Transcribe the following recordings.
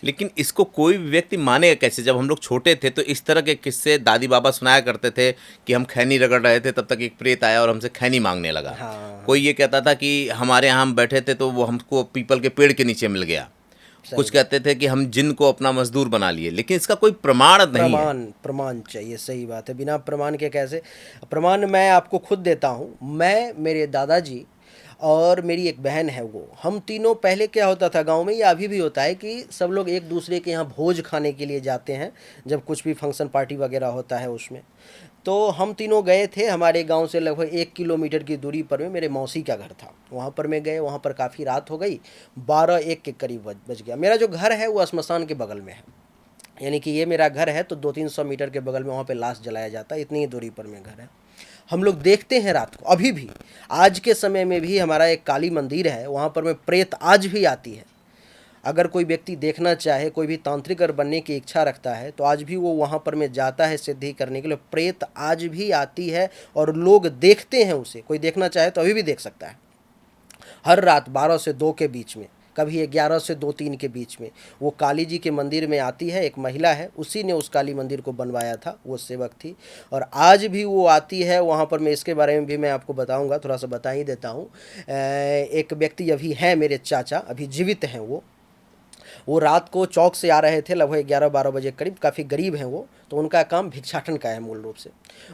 लेकिन इसको कोई भी व्यक्ति मानेगा कैसे? जब हम लोग छोटे थे तो इस तरह के किस्से दादी बाबा सुनाया करते थे कि हम खैनी रगड़ रहे थे तब तक एक प्रेत आया और हमसे खैनी मांगने लगा। हाँ, कोई ये कहता था कि हमारे यहाँ हम बैठे थे तो वो हमको पीपल के पेड़ के नीचे मिल गया। सही कुछ बात। कहते थे कि हम जिन को अपना मजदूर बना लिए, लेकिन इसका कोई प्रमाण नहीं है। प्रमाण प्रमाण चाहिए, सही बात है। बिना प्रमाण के कैसे? प्रमाण मैं आपको खुद देता हूँ। मैं, मेरे दादाजी और मेरी एक बहन है, वो हम तीनों, पहले क्या होता था गांव में, या अभी भी होता है कि सब लोग एक दूसरे के यहाँ भोज खाने के लिए जाते हैं जब कुछ भी फंक्शन पार्टी वगैरह होता है उसमें। तो हम तीनों गए थे, हमारे गांव से लगभग 1 किलोमीटर की दूरी पर में मेरे मौसी का घर था, वहाँ पर मैं गए। वहाँ पर काफ़ी रात हो गई, 12-1 के करीब बज गया। मेरा जो घर है वो श्मशान के बगल में है, यानी कि ये मेरा घर है तो 200-300 मीटर के बगल में वहाँ पे लाश जलाया जाता है, इतनी ही दूरी पर में घर है। हम लोग देखते हैं रात को, अभी भी आज के समय में भी हमारा एक काली मंदिर है, वहाँ पर में प्रेत आज भी आती है। अगर कोई व्यक्ति देखना चाहे, कोई भी तांत्रिक अगर बनने की इच्छा रखता है तो आज भी वो वहाँ पर में जाता है सिद्धि करने के लिए। प्रेत आज भी आती है और लोग देखते हैं उसे, कोई देखना चाहे तो अभी भी देख सकता है। हर रात 12 से 2 के बीच में, कभी 11 से 2-3 के बीच में वो काली जी के मंदिर में आती है। एक महिला है, उसी ने उस काली मंदिर को बनवाया था, वो सेवक थी, और आज भी वो आती है वहाँ पर। मैं इसके बारे में भी मैं आपको बताऊंगा, थोड़ा सा बता ही देता हूँ। एक व्यक्ति अभी हैं, मेरे चाचा अभी जीवित हैं। वो रात को चौक से आ रहे थे लगभग 11-12 बजे करीब, काफ़ी गरीब हैं वो, तो उनका काम भिक्षाटन का है मूल रूप से।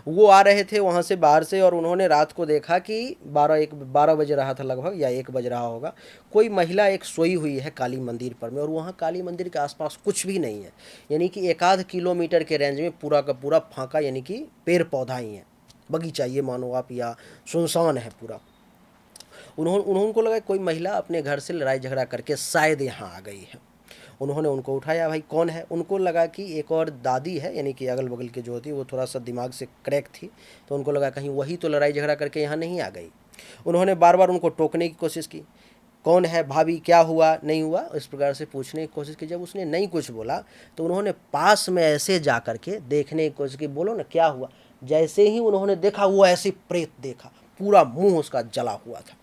वो आ रहे थे वहाँ से बाहर से, और उन्होंने रात को देखा कि 12 बजे रहा था लगभग, या 1 बज रहा होगा, कोई महिला एक सोई हुई है काली मंदिर पर में, और वहाँ काली मंदिर के आसपास कुछ भी नहीं है। यानी कि 1-आध किलोमीटर के रेंज में पूरा का पूरा फांका, यानी कि पेड़ पौधा ही है, बगीचा ये मानो आप, या सुनसान है पूरा। उनको लगा कोई महिला अपने घर से लड़ाई झगड़ा करके शायद यहाँ आ गई है। उन्होंने उनको उठाया, भाई कौन है? उनको लगा कि एक और दादी है, यानी कि अगल बगल की जो होती, वो थोड़ा सा दिमाग से क्रैक थी, तो उनको लगा कहीं वही तो लड़ाई झगड़ा करके यहाँ नहीं आ गई। उन्होंने बार बार उनको टोकने की कोशिश की, कौन है भाभी, क्या हुआ, नहीं हुआ, इस प्रकार से पूछने की कोशिश की। जब उसने नहीं कुछ बोला तो उन्होंने पास में ऐसे जा कर के देखने की कोशिश की, बोलो ना क्या हुआ। जैसे ही उन्होंने देखा, वो ऐसे प्रेत देखा, पूरा मुंह उसका जला हुआ था,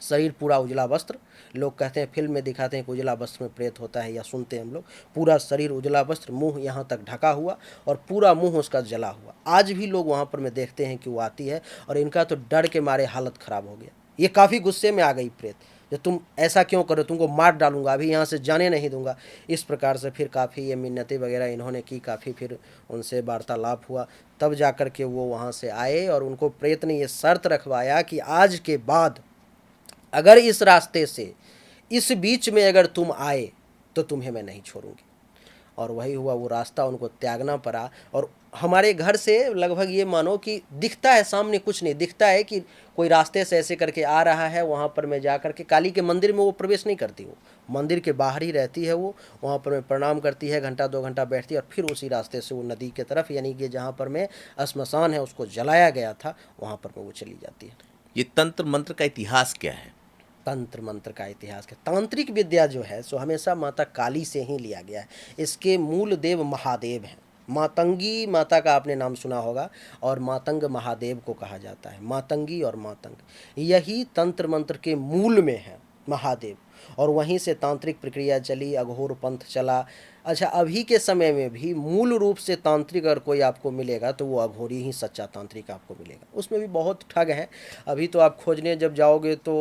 शरीर पूरा उजला वस्त्र। लोग कहते हैं, फिल्म में दिखाते हैं कि उजला वस्त्र में प्रेत होता है, या सुनते हैं हम लोग, पूरा शरीर उजला वस्त्र, मुंह यहाँ तक ढका हुआ, और पूरा मुंह उसका जला हुआ। आज भी लोग वहाँ पर में देखते हैं कि वो आती है, और इनका तो डर के मारे हालत ख़राब हो गया। ये काफ़ी गुस्से में आ गई प्रेत, जो तुम ऐसा क्यों करो, तुमको मार डालूंगा, अभी यहाँ से जाने नहीं दूंगा। इस प्रकार से फिर काफ़ी ये मिन्नतें वगैरह इन्होंने की, काफ़ी फिर उनसे वार्तालाप हुआ, तब जा कर के वो वहाँ से आए, और उनको प्रेत ने ये शर्त रखवाया कि आज के बाद अगर इस रास्ते से, इस बीच में अगर तुम आए तो तुम्हें मैं नहीं छोड़ूंगी। और वही हुआ, वो रास्ता उनको त्यागना पड़ा। और हमारे घर से लगभग ये मानो कि दिखता है, सामने कुछ नहीं दिखता है कि कोई रास्ते से ऐसे करके आ रहा है। वहाँ पर मैं जा कर के काली के मंदिर में वो प्रवेश नहीं करती, वो मंदिर के बाहर ही रहती है। वो वहाँ पर मैं प्रणाम करती है, घंटा 2 घंटा बैठती है, और फिर उसी रास्ते से वो नदी के तरफ, यानी कि जहाँ पर मैं श्मशान है उसको जलाया गया था, वहाँ पर मैं वो चली जाती है। ये तंत्र मंत्र का इतिहास क्या है? तंत्र मंत्र का इतिहास के, तांत्रिक विद्या जो है सो हमेशा माता काली से ही लिया गया है। इसके मूल देव महादेव हैं। मातंगी माता का आपने नाम सुना होगा, और मातंग महादेव को कहा जाता है। मातंगी और मातंग, यही तंत्र मंत्र के मूल में है, महादेव। और वहीं से तांत्रिक प्रक्रिया चली, अघोर पंथ चला। अच्छा, अभी के समय में भी मूल रूप से तांत्रिक अगर कोई आपको मिलेगा तो वो अघोरी ही सच्चा तांत्रिक आपको मिलेगा। उसमें भी बहुत ठग है। अभी तो आप खोजने जब जाओगे तो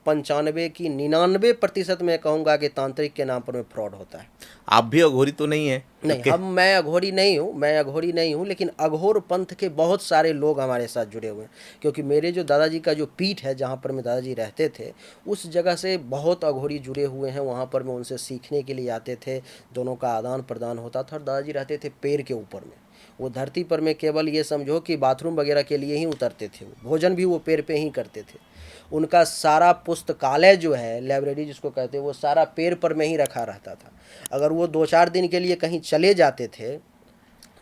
95 की 99% मैं कहूँगा कि तांत्रिक के नाम पर में फ्रॉड होता है। आप भी अघोरी तो नहीं है नहीं, क्योंकि मैं अघोरी नहीं हूँ, मैं अघोरी नहीं हूँ, लेकिन अघोर पंथ के बहुत सारे लोग हमारे साथ जुड़े हुए हैं। क्योंकि मेरे जो दादाजी का जो पीठ है, जहाँ पर मैं दादाजी रहते थे, उस जगह से बहुत अघोरी जुड़े हुए हैं। वहाँ पर मैं उनसे सीखने के लिए आते थे, दोनों का आदान प्रदान होता था। और दादाजी रहते थे पेड़ के ऊपर में, वो धरती पर में केवल ये समझो कि बाथरूम वगैरह के लिए ही उतरते थे। वो भोजन भी वो पेड़ पे ही करते थे। उनका सारा पुस्तकालय जो है, लाइब्रेरी जिसको कहते हैं, वो सारा पेड़ पर में ही रखा रहता था। अगर वो 2-4 दिन के लिए कहीं चले जाते थे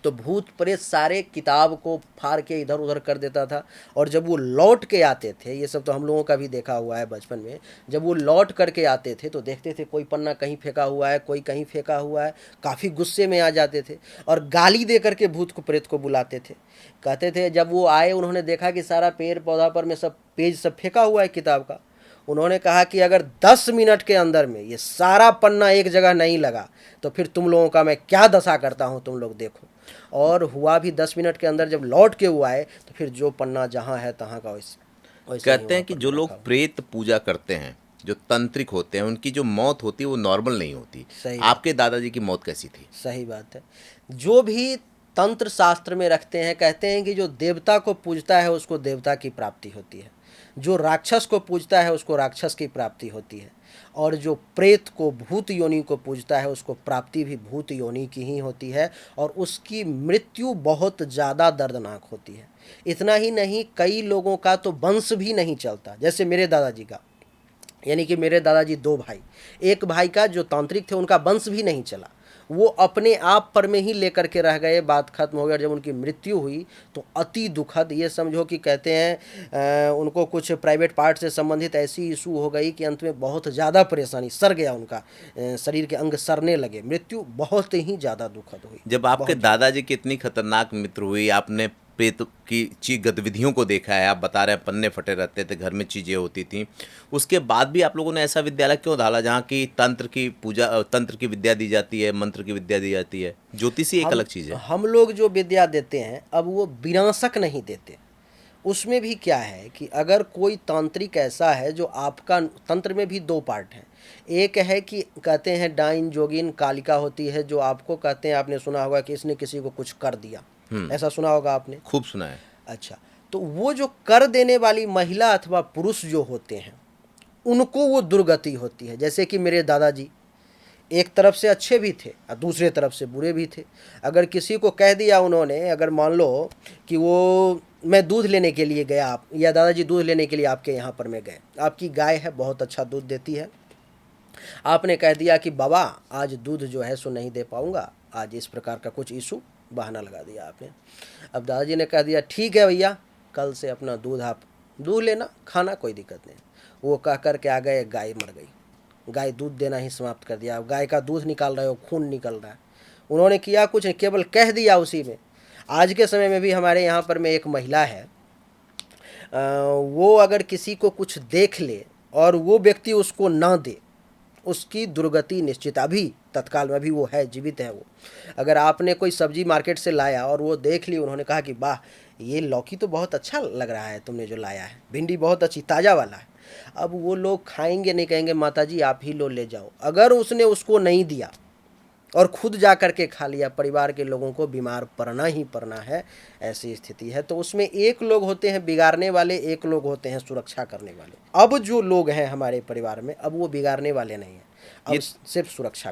तो भूत प्रेत सारे किताब को फाड़ के इधर उधर कर देता था। और जब वो लौट के आते थे, ये सब तो हम लोगों का भी देखा हुआ है बचपन में, जब वो लौट करके आते थे तो देखते थे कोई पन्ना कहीं फेंका हुआ है, कोई कहीं फेंका हुआ है, काफ़ी गुस्से में आ जाते थे, और गाली दे करके भूत को प्रेत को बुलाते थे। कहते थे, जब वो आए, उन्होंने देखा कि सारा पेड़ पौधा पर में सब पेज सब फेंका हुआ है किताब का, उन्होंने कहा कि अगर 10 मिनट के अंदर में ये सारा पन्ना एक जगह नहीं लगा तो फिर तुम लोगों का मैं क्या दशा करता हूँ, तुम लोग देखो। और हुआ भी 10 मिनट के अंदर। जब लौट के वो आए तो फिर जो पन्ना जहाँ है तहाँ का वैसे वैसे ही कहते वहाँ हैं कि पर जो भी लोग रखा हुआ। प्रेत पूजा करते हैं, जो तंत्रिक होते हैं, उनकी जो मौत होती है वो नॉर्मल नहीं होती। सही आपके दादाजी की मौत कैसी थी? सही बात है। जो भी तंत्र शास्त्र में रखते हैं, कहते हैं कि जो देवता को पूजता है उसको देवता की प्राप्ति होती है, जो राक्षस को पूजता है उसको राक्षस की प्राप्ति होती है, और जो प्रेत को, भूत योनि को पूजता है उसको प्राप्ति भी भूत योनि की ही होती है, और उसकी मृत्यु बहुत ज़्यादा दर्दनाक होती है। इतना ही नहीं, कई लोगों का तो वंश भी नहीं चलता, जैसे मेरे दादाजी का। यानी कि मेरे दादाजी 2 भाई, एक भाई का जो तांत्रिक थे उनका वंश भी नहीं चला, वो अपने आप पर में ही लेकर के रह गए, बात खत्म हो गई। और जब उनकी मृत्यु हुई तो अति दुखद, ये समझो कि कहते हैं उनको कुछ प्राइवेट पार्ट से संबंधित ऐसी इशू हो गई कि अंत में बहुत ज़्यादा परेशानी, सर गया उनका, शरीर के अंग सरने लगे, मृत्यु बहुत ही ज़्यादा दुखद हुई। जब आपके दादाजी की इतनी खतरनाक मृत्यु हुई, आपने प्रेत की गतिविधियों को देखा है, आप बता रहे हैं पन्ने फटे रहते थे, घर में चीज़ें होती थी, उसके बाद भी आप लोगों ने ऐसा विद्यालय क्यों डाला जहाँ की तंत्र की पूजा, तंत्र की विद्या दी जाती है, मंत्र की विद्या दी जाती है? ज्योतिषी एक अलग चीज़ है। हम लोग जो विद्या देते हैं, अब वो विनाशक नहीं देते। उसमें भी क्या है कि अगर कोई तांत्रिक ऐसा है जो आपका, तंत्र में भी 2 पार्ट हैं। एक है कि कहते हैं डाइन जोगिन कालिका होती है, जो आपको कहते हैं, आपने सुना होगा कि इसने किसी को कुछ कर दिया, ऐसा सुना होगा आपने। खूब सुना है। अच्छा, तो वो जो कर देने वाली महिला अथवा पुरुष जो होते हैं उनको वो दुर्गति होती है। जैसे कि मेरे दादाजी एक तरफ से अच्छे भी थे और दूसरे तरफ से बुरे भी थे। अगर किसी को कह दिया उन्होंने, अगर मान लो कि वो, मैं दूध लेने के लिए गया, आप या दादाजी दूध लेने के लिए आपके यहाँ पर मैं गए, आपकी गाय है, बहुत अच्छा दूध देती है, आपने कह दिया कि बाबा आज दूध जो है सो नहीं दे पाऊँगा, आज इस प्रकार का कुछ इशू, बहाना लगा दिया आपने। अब दादाजी ने कह दिया ठीक है भैया, कल से अपना दूध आप दूध लेना, खाना, कोई दिक्कत नहीं। वो कह कर के आ गए, गाय मर गई, गाय दूध देना ही समाप्त कर दिया। अब गाय का दूध निकाल रहे हो, खून निकल रहा है। उन्होंने किया कुछ नहीं, केवल कह दिया उसी में। आज के समय में भी हमारे यहाँ पर में एक महिला है, वो अगर किसी को कुछ देख ले और वो व्यक्ति उसको ना दे, उसकी दुर्गति निश्चित, अभी तत्काल में, अभी वो है, जीवित है वो। अगर आपने कोई सब्जी मार्केट से लाया और वो देख ली, उन्होंने कहा कि वाह ये लौकी तो बहुत अच्छा लग रहा है तुमने जो लाया है, भिंडी बहुत अच्छी, ताज़ा वाला है, अब वो लोग खाएंगे नहीं, कहेंगे माताजी आप ही लो ले जाओ। अगर उसने उसको नहीं दिया और खुद जा कर के खा लिया, परिवार के लोगों को बीमार पड़ना ही पड़ना है, ऐसी स्थिति है। तो उसमें एक लोग होते हैं बिगाड़ने वाले, एक लोग होते हैं सुरक्षा करने वाले। अब जो लोग हैं हमारे परिवार में, अब वो बिगाड़ने वाले नहीं हैं, अब सिर्फ सुरक्षा